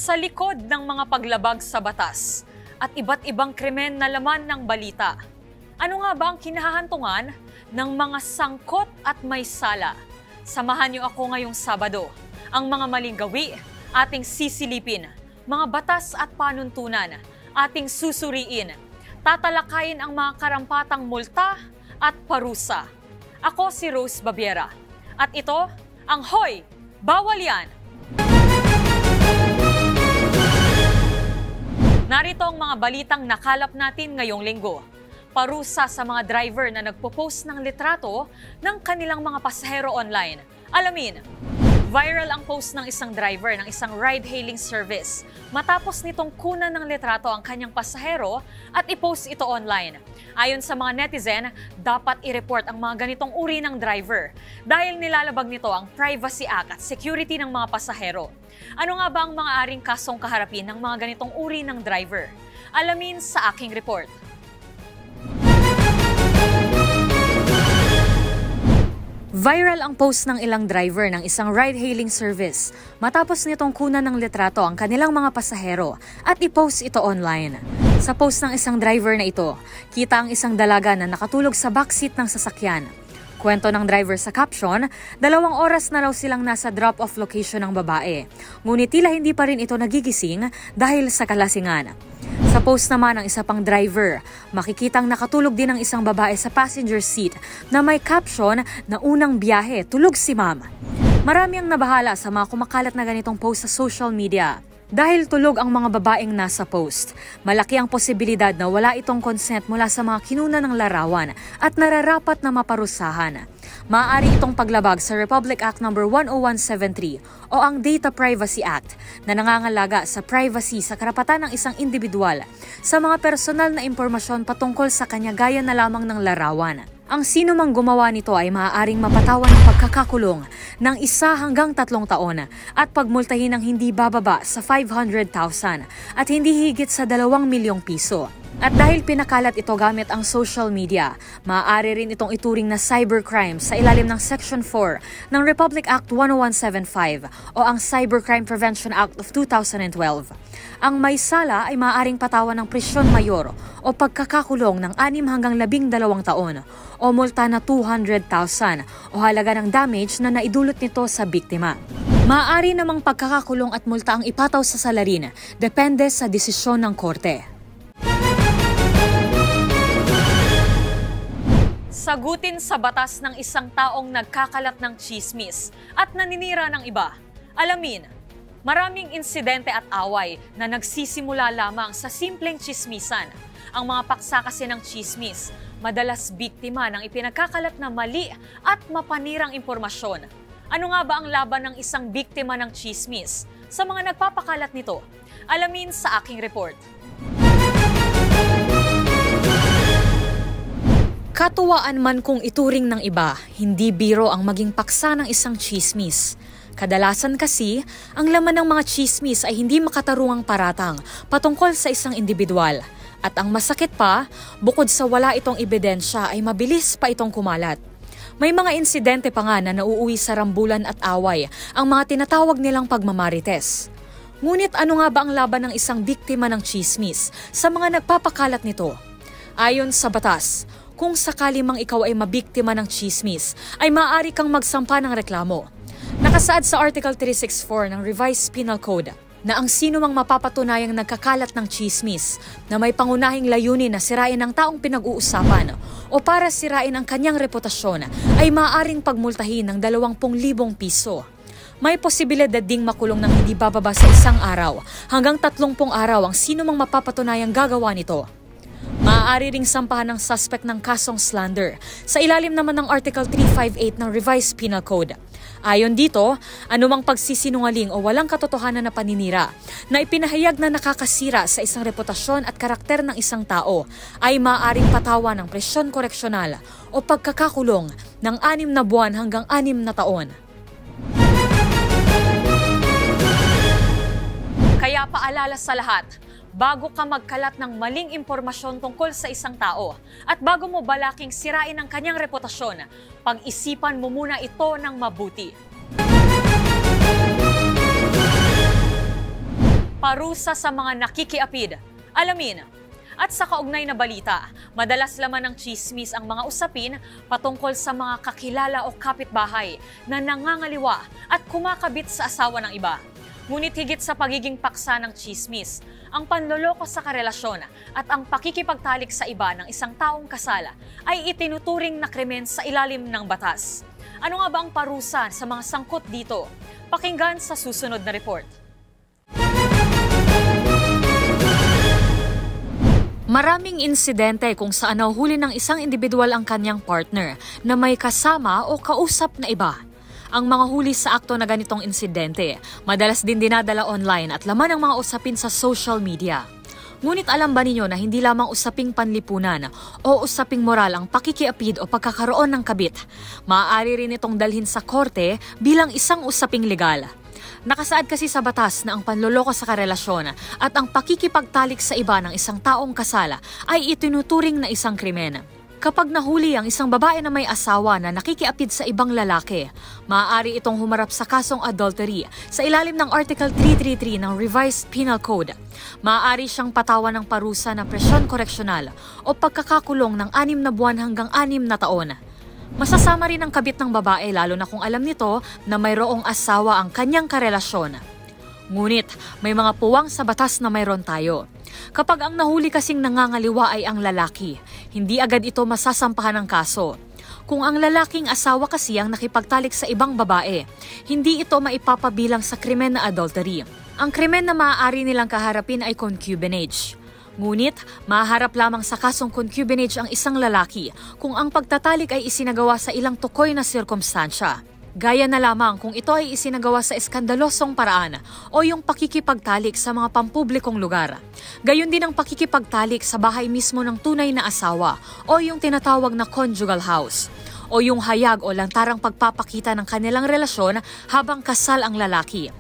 sa likod ng mga paglabag sa batas at iba't ibang krimen na laman ng balita. Ano nga ba ang kinahahantungan ng mga sangkot at may sala? Samahan niyo ako ngayong Sabado. Ang mga maling gawi, ating sisilipin. Mga batas at panuntunan, ating susuriin. Tatalakayin ang mga karampatang multa at parusa. Ako si Rose Babiera. At ito, ang Hoy! Bawal Yan! Narito ang mga balitang nakalap natin ngayong linggo. Parusa sa mga driver na nagpo-post ng litrato ng kanilang mga pasahero online. Alamin, viral ang post ng isang driver ng isang ride-hailing service matapos nitong kunan ng litrato ang kanyang pasahero at i-post ito online. Ayon sa mga netizen, dapat i-report ang mga ganitong uri ng driver dahil nilalabag nito ang Privacy Act at security ng mga pasahero. Ano nga ba ang mga aring kasong kaharapin ng mga ganitong uri ng driver? Alamin sa aking report. Viral ang post ng ilang driver ng isang ride-hailing service matapos nitong kunan ng litrato ang kanilang mga pasahero at i-post ito online. Sa post ng isang driver na ito, kita ang isang dalaga na nakatulog sa backseat ng sasakyan. Kwento ng driver sa caption, 2 oras na raw silang nasa drop-off location ng babae. Ngunit tila hindi pa rin ito nagigising dahil sa kalasingan. Sa post naman ng isa pang driver, makikitang nakatulog din ang isang babae sa passenger seat na may caption na unang biyahe, tulog si ma'am. Marami ang nabahala sa mga kumakalat na ganitong post sa social media. Dahil tulog ang mga babaeng nasa post, malaki ang posibilidad na wala itong consent mula sa mga kinuna ng larawan at nararapat na maparusahan. Maaari itong paglabag sa Republic Act No. 10173 o ang Data Privacy Act na nangangalaga sa privacy sa karapatan ng isang individual sa mga personal na impormasyon patungkol sa kanya gaya na lamang ng larawan. Ang sino mang gumawa nito ay maaaring mapatawan ng pagkakakulong ng 1 hanggang 3 taon at pagmultahin ng hindi bababa sa 500,000 at hindi higit sa 2 milyong piso. At dahil pinakalat ito gamit ang social media, maaari rin itong ituring na cybercrime sa ilalim ng Section 4 ng Republic Act 10175 o ang Cybercrime Prevention Act of 2012. Ang may sala ay maaaring patawan ng prisyon mayor o pagkakakulong ng 6 hanggang 12 taon o multa na 200,000 o halaga ng damage na naidulot nito sa biktima. Maaari namang pagkakakulong at multa ang ipataw sa salarin, depende sa desisyon ng korte. Sagutin sa batas ng isang taong nagkakalat ng tsismis at naninira ng iba. Alamin, maraming insidente at away na nagsisimula lamang sa simpleng tsismisan. Ang mga paksa kasi ng tsismis, madalas biktima ng ipinagkakalat na mali at mapanirang impormasyon. Ano nga ba ang laban ng isang biktima ng tsismis sa mga nagpapakalat nito? Alamin sa aking report. Katuwaan man kung ituring ng iba, hindi biro ang maging paksa ng isang tsismis. Kadalasan kasi, ang laman ng mga tsismis ay hindi makatarungang paratang patungkol sa isang individual. At ang masakit pa, bukod sa wala itong ebidensya ay mabilis pa itong kumalat. May mga insidente pa nga na nauuwi sa rambulan at away ang mga tinatawag nilang pagmamarites. Ngunit ano nga ba ang laban ng isang biktima ng tsismis sa mga nagpapakalat nito? Ayon sa batas, kung sakali mang ikaw ay mabiktima ng tsismis, ay maaari kang magsampa ng reklamo. Nakasaad sa Article 364 ng Revised Penal Code na ang sino mang mapapatunayang nagkakalat ng tsismis na may pangunahing layunin na sirain ang taong pinag-uusapan o para sirain ang kanyang reputasyon ay maaaring pagmultahin ng 20,000 piso. May posibilidad ding makulong ng hindi bababa sa 1 araw hanggang 30 araw ang sino mang mapapatunayang gagawa nito. Maaari ring sampahan ng suspect ng kasong slander sa ilalim naman ng Article 358 ng Revised Penal Code. Ayon dito, anumang pagsisinungaling o walang katotohanan na paninira na ipinahayag na nakakasira sa isang reputasyon at karakter ng isang tao ay maaaring patawan ng presyon koreksyonal o pagkakakulong ng 6 na buwan hanggang 6 na taon. Kaya paalala sa lahat, bago ka magkalat ng maling impormasyon tungkol sa isang tao at bago mo balaking sirain ang kanyang reputasyon, pag-isipan mo muna ito ng mabuti. parusa sa mga nakikiapid. Alamin. At sa kaugnay na balita, madalas laman ng chismis ang mga usapin patungkol sa mga kakilala o kapitbahay na nangangaliwa at kumakabit sa asawa ng iba. Ngunit higit sa pagiging paksa ng chismis, ang panloloko sa karelasyon at ang pakikipagtalik sa iba ng isang taong kasal ay itinuturing na krimen sa ilalim ng batas. Ano nga ba ang parusa sa mga sangkot dito? Pakinggan sa susunod na report. Maraming insidente kung saan nahuhuli ng isang individual ang kanyang partner na may kasama o kausap na iba. Ang mga huli sa akto na ganitong insidente, madalas din dinadala online at laman ng mga usapin sa social media. Ngunit alam ba ninyo na hindi lamang usaping panlipunan o usaping moral ang pakikiapid o pagkakaroon ng kabit? Maaari rin itong dalhin sa korte bilang isang usaping legal. Nakasaad kasi sa batas na ang panloloko sa karelasyon at ang pakikipagtalik sa iba ng isang taong kasala ay itinuturing na isang krimen. Kapag nahuli ang isang babae na may asawa na nakikiapid sa ibang lalaki, maaari itong humarap sa kasong adultery sa ilalim ng Article 333 ng Revised Penal Code. Maaari siyang patawan ng parusa na presyon koreksyonal o pagkakakulong ng 6 na buwan hanggang 6 na taon. Masasama rin ang kabit ng babae lalo na kung alam nito na mayroong asawa ang kanyang karelasyon. Ngunit may mga puwang sa batas na mayroon tayo. Kapag ang nahuli kasing nangangaliwa ay ang lalaki, hindi agad ito masasampahan ng kaso. Kung ang lalaking asawa kasi ang nakipagtalik sa ibang babae, hindi ito maipapabilang sa krimen na adultery. Ang krimen na maaari nilang kaharapin ay concubinage. Ngunit, maharap lamang sa kasong concubinage ang isang lalaki kung ang pagtatalik ay isinagawa sa ilang tukoy na sirkumstansya. Gaya na lamang kung ito ay isinagawa sa eskandalosong paraan o yung pakikipagtalik sa mga pampublikong lugar. Gayon din ang pakikipagtalik sa bahay mismo ng tunay na asawa o yung tinatawag na conjugal house o yung hayag o lantarang pagpapakita ng kanilang relasyon habang kasal ang lalaki.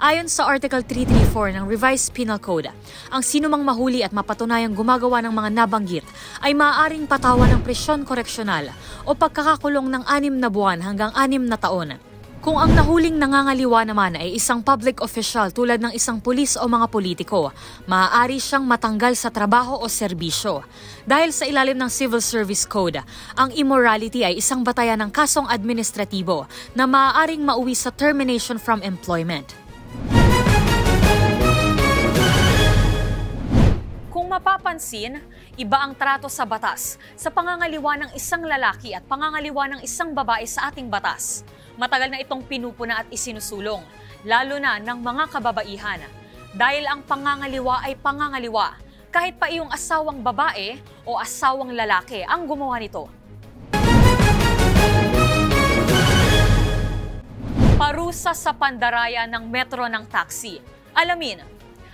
Ayon sa Article 334 ng Revised Penal Code, ang sinumang mahuli at mapatunayang gumagawa ng mga nabanggit ay maaaring patawan ng presyon koreksyonal o pagkakakulong ng 6 na buwan hanggang 6 na taon. Kung ang nahuling nangangaliwa naman ay isang public official tulad ng isang pulis o mga politiko, maaari siyang matanggal sa trabaho o serbisyo. Dahil sa ilalim ng Civil Service Code, ang immorality ay isang batayan ng kasong administratibo na maaaring mauwi sa termination from employment. Kung mapapansin, iba ang trato sa batas sa pangangaliwa ng isang lalaki at pangangaliwa ng isang babae sa ating batas. Matagal na itong pinupuna at isinusulong, lalo na ng mga kababaihan. Dahil ang pangangaliwa ay pangangaliwa, kahit pa iyong asawang babae o asawang lalaki ang gumawa nito. Parusa sa pandaraya ng metro ng taxi. Alamin.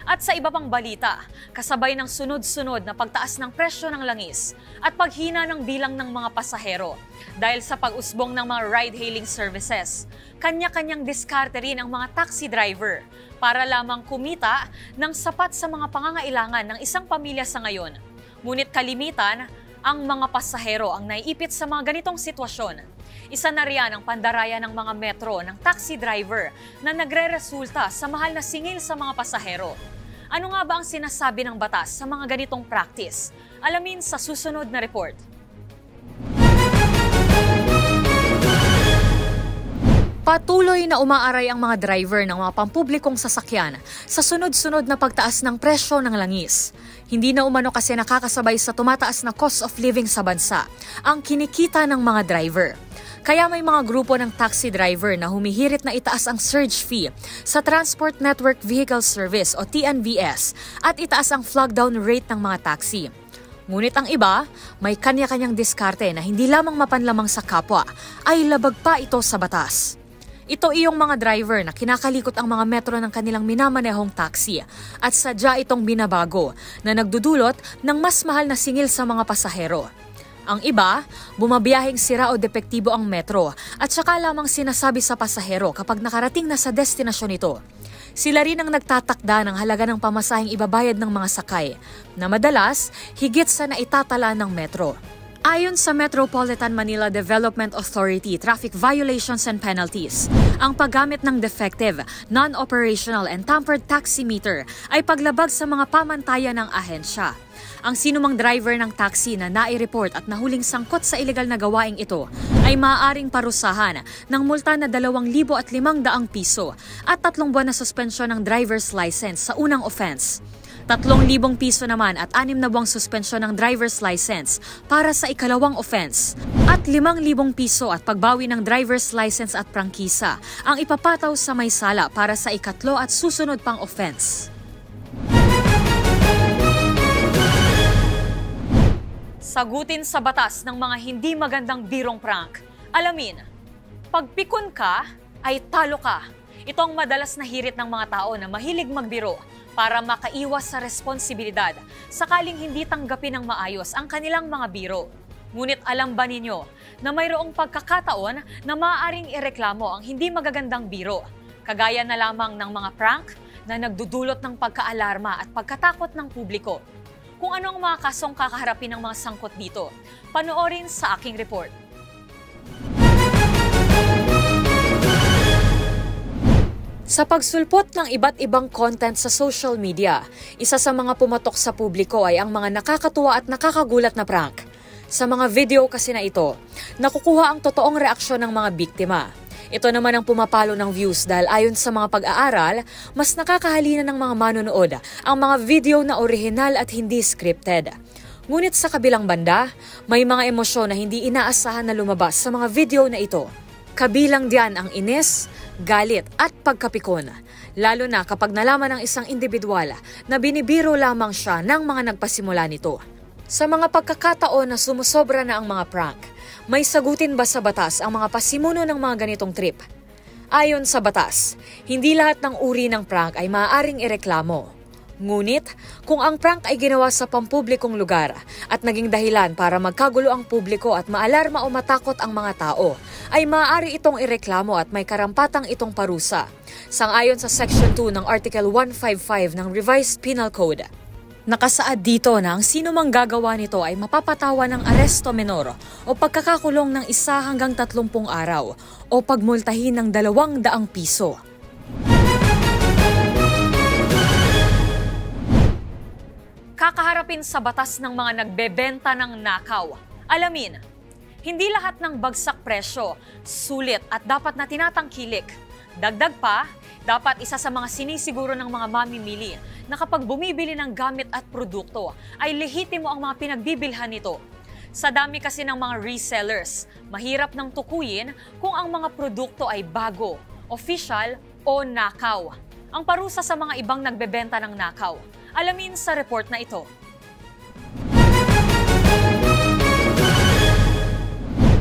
At sa iba pang balita, kasabay ng sunod-sunod na pagtaas ng presyo ng langis at paghina ng bilang ng mga pasahero dahil sa pag-usbong ng mga ride-hailing services, kanya-kanyang diskarte rin ang mga taxi driver para lamang kumita ng sapat sa mga pangangailangan ng isang pamilya sa ngayon. Ngunit kalimitan, ang mga pasahero ang naiipit sa mga ganitong sitwasyon. Isa na riyan ang pandaraya ng mga metro ng taxi driver na nagre-resulta sa mahal na singil sa mga pasahero. Ano nga ba ang sinasabi ng batas sa mga ganitong practice? Alamin sa susunod na report. Patuloy na umaaray ang mga driver ng mga pampublikong sasakyan sa sunod-sunod na pagtaas ng presyo ng langis. Hindi na umano kasi nakakasabay sa tumataas na cost of living sa bansa ang kinikita ng mga driver. Kaya may mga grupo ng taxi driver na humihirit na itaas ang surge fee sa Transport Network Vehicle Service o TNVS at itaas ang flag-down rate ng mga taxi. Ngunit ang iba, may kanya-kanyang diskarte na hindi lamang mapanlamang sa kapwa, ay labag pa ito sa batas. Ito iyong mga driver na kinakalikot ang mga metro ng kanilang minamanehong taxi at sadya itong binabago na nagdudulot ng mas mahal na singil sa mga pasahero. Ang iba, bumabiyaheng sira o depektibo ang metro at saka lamang sinasabi sa pasahero kapag nakarating na sa destinasyon ito. Sila rin ang nagtatakda ng halaga ng pamasaheng ibabayad ng mga sakay na madalas higit sa naitatala ng metro. Ayon sa Metropolitan Manila Development Authority Traffic Violations and Penalties, ang paggamit ng defective, non-operational and tampered taximeter ay paglabag sa mga pamantayan ng ahensya. Ang sinumang driver ng taxi na nai-report at nahuling sangkot sa ilegal na gawaing ito ay maaaring parusahan ng multa na 2,500 piso at 3 buwan na suspensyon ng driver's license sa unang offense. 3,000 piso naman at 6 na buwang suspensyon ng driver's license para sa ikalawang offense at 5,000 piso at pagbawi ng driver's license at prangkisa ang ipapataw sa may sala para sa ikatlo at susunod pang offense. Sagutin sa batas ng mga hindi magandang birong prank. Alamin, pagpikon ka ay talo ka. Ito ang madalas na hirit ng mga tao na mahilig magbiro para makaiwas sa responsibilidad sakaling hindi tanggapin ng maayos ang kanilang mga biro. Ngunit alam ba ninyo na mayroong pagkakataon na maaaring ireklamo ang hindi magagandang biro, kagaya na lamang ng mga prank na nagdudulot ng pagkaalarma at pagkatakot ng publiko? Kung ano ang mga kasong kakaharapin ng mga sangkot dito, panoorin sa aking report. Sa pagsulpot ng iba't ibang content sa social media, isa sa mga pumatok sa publiko ay ang mga nakakatuwa at nakakagulat na prank. Sa mga video kasi na ito, nakukuha ang totoong reaksyon ng mga biktima. Ito naman ang pumapalo ng views dahil ayon sa mga pag-aaral, mas nakakahalina ng mga manonood ang mga video na orihinal at hindi scripted. Ngunit sa kabilang banda, may mga emosyon na hindi inaasahan na lumabas sa mga video na ito. Kabilang diyan ang inis, galit at pagkapikon, lalo na kapag nalaman ng isang individual na binibiro lamang siya ng mga nagpasimula nito. Sa mga pagkakataon na sumusobra na ang mga prank, may sagutin ba sa batas ang mga pasimuno ng mga ganitong trip? Ayon sa batas, hindi lahat ng uri ng prank ay maaaring ireklamo. Ngunit, kung ang prank ay ginawa sa pampublikong lugar at naging dahilan para magkagulo ang publiko at maalarma o matakot ang mga tao, ay maaari itong ireklamo at may karampatang itong parusa. Sang-ayon sa Section 2 ng Article 155 ng Revised Penal Code. Nakasaad dito na ang sino mang gagawa nito ay mapapatawan ng aresto menor o pagkakakulong ng 1 hanggang 30 araw o pagmultahin ng 200 piso. Kakaharapin sa batas ng mga nagbebenta ng nakaw. Alamin, hindi lahat ng bagsak presyo, sulit at dapat na tinatangkilik. Dagdag pa, dapat isa sa mga sinisiguro ng mga mamimili na kapag bumibili ng gamit at produkto ay lehitimo ang mga pinagbibilhan nito. Sa dami kasi ng mga resellers, mahirap nang tukuyin kung ang mga produkto ay bago, official o nakaw. Ang parusa sa mga ibang nagbebenta ng nakaw. Alamin sa report na ito.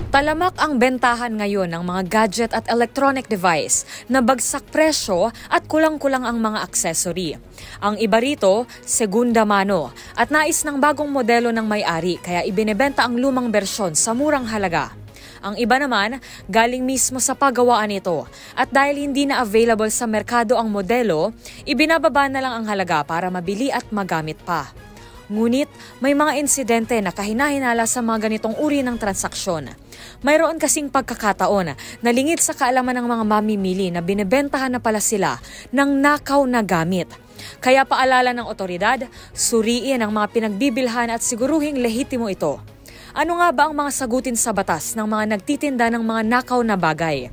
Talamak ang bentahan ngayon ng mga gadget at electronic device na bagsak presyo at kulang-kulang ang mga accessory. Ang iba rito, segunda mano at nais ng bagong modelo ng may-ari kaya ibinebenta ang lumang bersyon sa murang halaga. Ang iba naman, galing mismo sa paggawaan nito at dahil hindi na available sa merkado ang modelo, ibinababa na lang ang halaga para mabili at magamit pa. Ngunit, may mga insidente na kahinahinala sa mga ganitong uri ng transaksyon. Mayroon kasing pagkakataon na lingid sa kaalaman ng mga mamimili na binebentahan na pala sila ng nakaw na gamit. Kaya paalala ng otoridad, suriin ang mga pinagbibilhan at siguruhing lehitimo ito. Ano nga ba ang mga sagutin sa batas ng mga nagtitinda ng mga nakaw na bagay?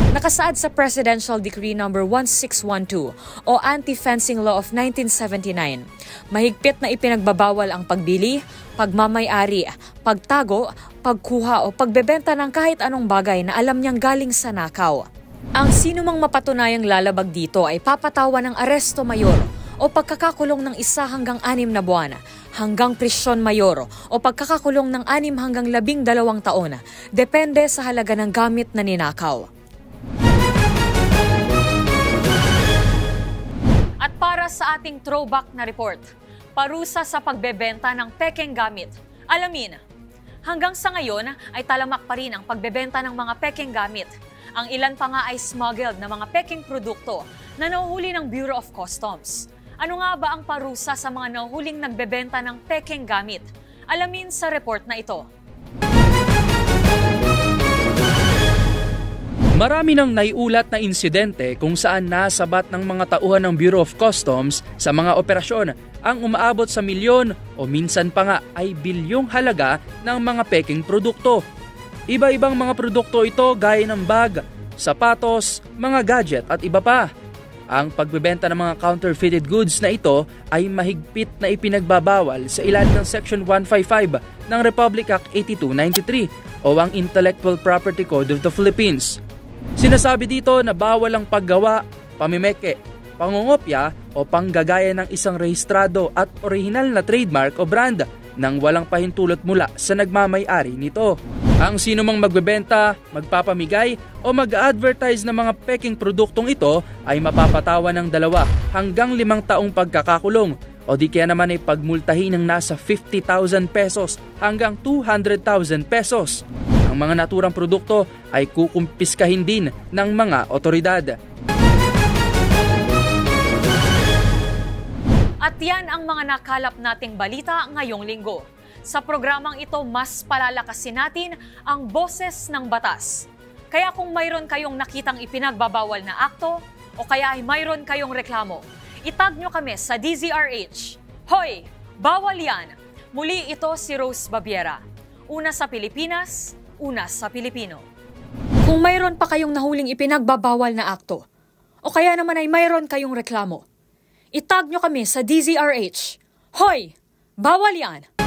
Nakasaad sa Presidential Decree No. 1612 o Anti-Fencing Law of 1979, mahigpit na ipinagbabawal ang pagbili, pagmamay-ari, pagtago, pagkuha o pagbebenta ng kahit anong bagay na alam niyang galing sa nakaw. Ang sinumang mapatunayang lalabag dito ay papatawan ng aresto mayor o pagkakakulong ng 1 hanggang 6 na buwan, hanggang prisyon mayor o pagkakakulong ng 6 hanggang 12 taon, depende sa halaga ng gamit na ninakaw. At para sa ating throwback na report, parusa sa pagbebenta ng pekeng gamit. Alamin, hanggang sa ngayon ay talamak pa rin ang pagbebenta ng mga pekeng gamit. Ang ilan pa nga ay smuggled na mga pekeng produkto na nahuhuli ng Bureau of Customs. Ano nga ba ang parusa sa mga nahuhuling nagbebenta ng pekeng gamit? Alamin sa report na ito. Marami nang naiulat na insidente kung saan nasabat ng mga tauhan ng Bureau of Customs sa mga operasyon ang umaabot sa milyon o minsan pa nga ay bilyong halaga ng mga peking produkto. Iba-ibang mga produkto ito gaya ng bag, sapatos, mga gadget at iba pa. Ang pagbebenta ng mga counterfeited goods na ito ay mahigpit na ipinagbabawal sa ilalim ng Section 155 ng Republic Act 8293 o ang Intellectual Property Code of the Philippines. Sinasabi dito na bawal ang paggawa, pamimeke, pangungopya o panggagaya ng isang rehistrado at orihinal na trademark o brand nang walang pahintulot mula sa nagmamay-ari nito. Ang sino mang magbebenta, magpapamigay o mag-advertise ng mga peking produktong ito ay mapapatawan ng 2 hanggang 5 taong pagkakakulong o di kaya naman ay pagmultahin ng nasa 50,000 pesos hanggang 200,000 pesos. Ang mga naturang produkto ay kukumpiskahin din ng mga otoridad. At yan ang mga nakalap nating balita ngayong linggo. Sa programang ito, mas palalakasin natin ang boses ng batas. Kaya kung mayroon kayong nakitang ipinagbabawal na akto o kaya ay mayroon kayong reklamo, itag nyo kami sa DZRH. Hoy! Bawal yan! Muli ito si Rose Babiera. Una sa Pilipinas, una sa Pilipino. Kung mayroon pa kayong nahuling ipinagbabawal na akto o kaya naman ay mayroon kayong reklamo, itag nyo kami sa DZRH. Hoy! Bawal yan!